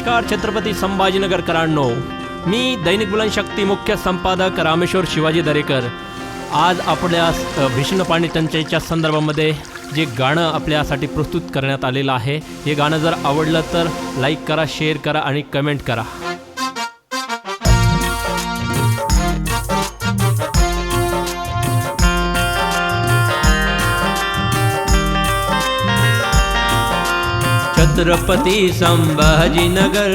नमस्कार छत्रपती संभाजीनगरकरांनो, मी दैनिक बुलनशक्ती मुख्य संपादक रामेश्वर शिवाजी दरेकर आज आपल्या भीषण पाणी टंचाईच्या संदर्भामध्ये जे गाणं आपल्यासाठी प्रस्तुत करण्यात आलेलं आहे, हे गाणं जर आवडलं तर लाईक करा, शेअर करा आणि कमेंट करा. छत्रपती संभाजीनगर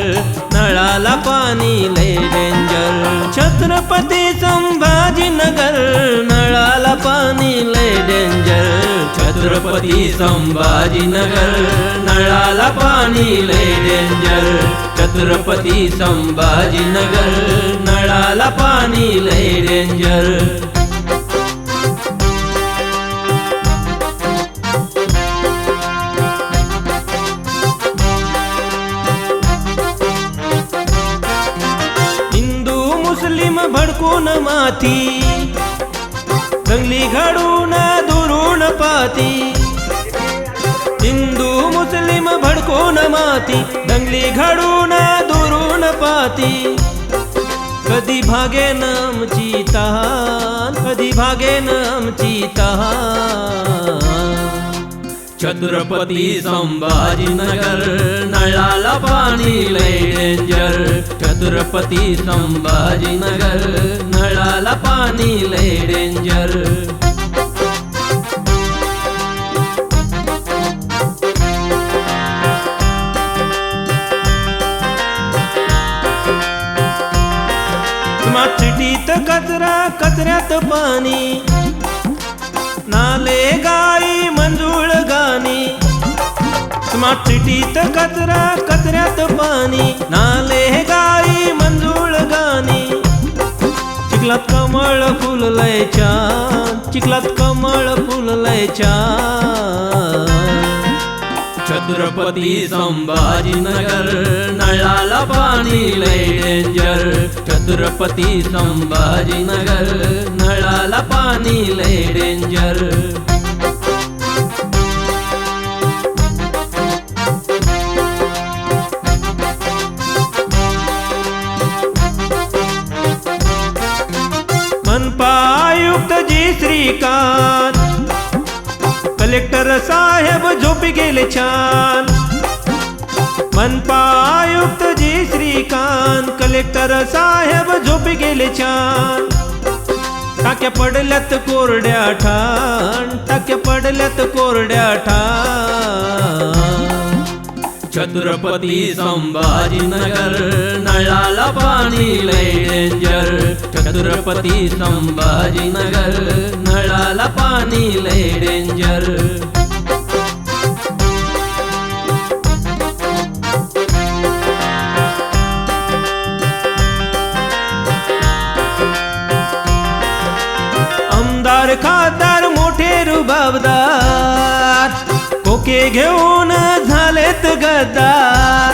नळाला पाणी लय डेंजर. छत्रपती संभाजीनगर नळाला पाणी लय डेंजर. छत्रपती संभाजीनगर नळाला पाणी लय डेंजर. छत्रपती संभाजीनगर नळाला पाणी लय डेंजर. भडकून माती दंगली घडून दुरून पाती. हिंदू मुस्लिम भडकून माती दंगली घडून दुरून पाती. कधी भागेन आमची तहान, कधी भागेन आमची तहान. छत्रपती संभाजीनगर नळाला पाणी लय डेंजर. छत्रपती संभाजीनगर नळाला पाणी लय डेंजर. स्मार्ट सिटीत कचरा, कचऱ्यात पाणी, नाले गाई मंजूळ गाणी. स्मार्ट सिटीत कचरा, कचऱ्यात पाणी, नाले गाई मंजूळ गाणी. चिखलात कमळ फुललय छान, चिखलात कमळ फुललय छान. छत्रपती संभाजीनगर नळाला पाणी लय डेंजर. छत्रपती संभाजीनगर नळाला पाणी लय डेंजर. मनपा आयुक्त जी श्रीकांत, कलेक्टर साहेब झोपी गेले छान. मनपा आयुक्त जी श्रीकांत, कलेक्टर साहेब झोपी गेले छान. टाक्या पडल्यात कोरड्या ठाण, टाक्या पडल्यात कोरड्या ठाण. छत्रपती संभाजीनगर नळाला पाणी लय डेंजर. छत्रपती संभाजीनगर नळाला पाणी लय डेंजर. आमदार खासदार मोठे रुबाबदार, खोके घेऊन झालेत गद्दार.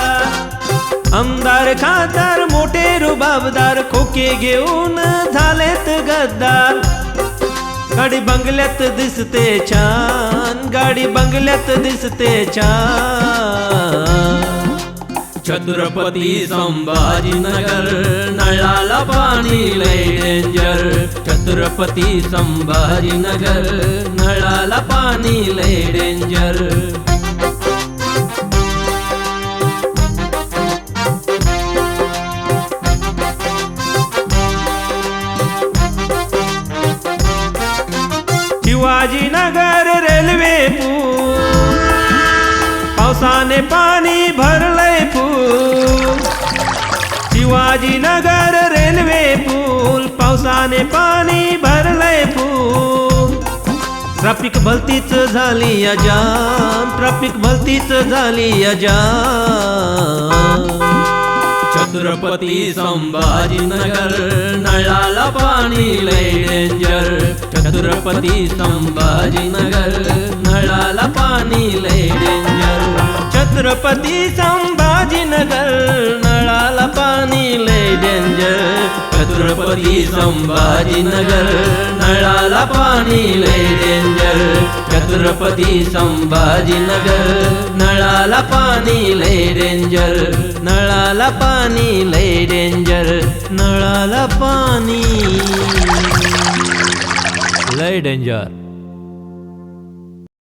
आमदार खासदार मोठे रुबाबदार, खोके घेऊन झालेत गद्दार. गाडी बंगल्यात दिसते छान, गाडी बंगल्यात दिसते छान. छत्रपती संभाजीनगर नळाला पाणी लय डेंजर. छत्रपती संभाजीनगर नळाला पाणी लय डेंजर. शिवाजीनगर रेल्वे पूल, पावसाने पाणी भरलंय पूल. शिवाजीनगर रेल्वे पूल, पावसाने पाणी भरलंय पूल. ट्रॅफिक भलतीच झाली जाम, ट्रॅफिक भलतीच झाली जाम. छत्रपती संभाजीनगर नळाला पाणी लय डेंजर. छत्रपती संभाजीनगर नळाला पाणी लय डेंजर. छत्रपती संभाजीनगर नळाला पाणी लय डेंजर. छत्रपती संभाजीनगर नळाला पाणी लय डेंजर. छत्रपती संभाजीनगर नळाला पाणी लय डेंजर. नळाला पाणी लय डेंजर, नळाला पाणी लय डेंजर.